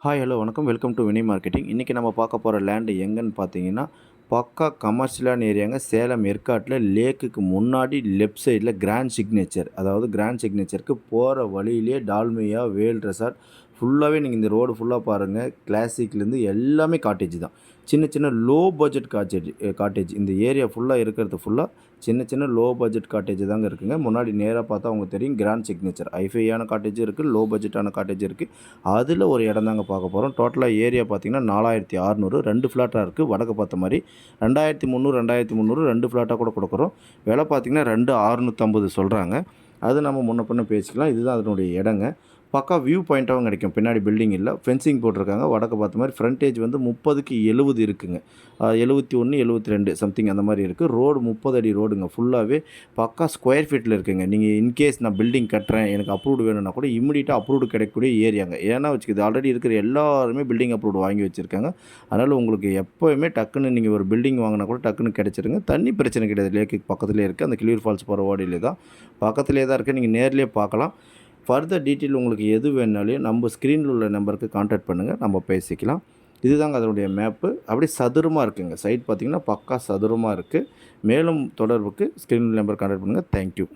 Hi hello வணக்கம் welcome to Vinay marketing. இன்றைக்கி நம்ம பார்க்க போகிற லேண்டு எங்கன்னு பார்த்தீங்கன்னா, பக்கா கமர்ஷியலான ஏரியாங்க. சேலம் ஏற்காட்டில் லேக்குக்கு முன்னாடி லெஃப்ட் சைடில் கிராண்ட் சிக்னேச்சர், அதாவது கிராண்ட் சிக்னேச்சருக்கு போகிற வழியிலே டால்மியா வேல் ரெசார்ட் ஃபுல்லாகவே நீங்கள் இந்த ரோடு ஃபுல்லாக பாருங்கள். கிளாசிக்லேருந்து எல்லாமே காட்டேஜ் தான். சின்ன சின்ன லோ பட்ஜெட் காட்டேஜ் இந்த ஏரியா ஃபுல்லாக இருக்கிறது ஃபுல்லாக சின்ன சின்ன லோ பட்ஜெட் காட்டேஜ் தாங்க இருக்குங்க. முன்னாடி நேராக பார்த்தா உங்களுக்கு தெரியும் கிராண்ட் சிக்னேச்சர் ஹைஃபையான காட்டேஜ் இருக்குது, லோ பட்ஜெட்டான காட்டேஜ் இருக்குது. அதில் ஒரு இடம் தாங்க பார்க்க போகிறோம். டோட்டலாக ஏரியா பார்த்தீங்கன்னா 4600, 2 ஃப்ளாட்டாக இருக்குது. வடக்கு பார்த்த மாதிரி 2300 2 ஃப்ளாட்டாக கூட கொடுக்குறோம். விலை பார்த்தீங்கன்னா 2650 சொல்கிறாங்க. அது நம்ம முன்ன பின்ன பேசிக்கலாம். இதுதான் அதனுடைய இடங்க. பக்கா வியூ பாயிண்ட்டாகவும் கிடைக்கும். பின்னாடி பில்டிங் இல்லை, ஃபென்சிங் போட்டிருக்காங்க. வடக்கு பார்த்த மாதிரி ஃப்ரண்டேஜ் வந்து 30க்கு 70 இருக்குங்க. 71 72 சம்திங் அந்த மாதிரி இருக்குது. ரோடு 30 அடி ரோடுங்க. ஃபுல்லாகவே பக்கா ஸ்கொயர் ஃபீட்டில் இருக்குங்க. நீங்கள் இன்கேஸ் நான் பில்டிங் கட்டுறேன், எனக்கு அப்ரூவ்டு வேணும்னா கூட இம்மிடியட்டாக அப்ரூவ்டு கிடைக்கக்கூடிய ஏரியாங்க. ஏன்னா வச்சுக்கிது ஆல்ரெடி இருக்கிற எல்லாருமே பில்டிங் அப்ரூவ்டு வாங்கி வச்சுருக்காங்க. அதனால் உங்களுக்கு எப்போயுமே டக்குன்னு நீங்கள் ஒரு பில்டிங் வாங்கினா கூட டக்குன்னு கிடச்சிருங்க. தண்ணி பிரச்சனை கிடையாது. லேக்குக்கு பக்கத்துலேயே இருக்குது. அந்த கிளியூர் ஃபால்ஸ் போகிற ஓடியிலே தான் பக்கத்துலேயே தான் இருக்குது. நீங்கள் நேர்லேயே பார்க்கலாம். ஃபர்தர் டீட்டெயில் உங்களுக்கு எது வேணாலும் நம்ம ஸ்க்ரீனில் உள்ள நம்பருக்கு கான்டாக்ட் பண்ணுங்கள், நம்ம பேசிக்கலாம். இதுதாங்க அதனுடைய மேப்பு. அப்படியே சதுரமாக இருக்குங்க. சைட் பார்த்திங்கன்னா பக்கா சதுரமாக இருக்குது. மேலும் தொடர்புக்கு ஸ்க்ரீன் நம்பர் கான்டாக்ட் பண்ணுங்கள். தேங்க்யூ.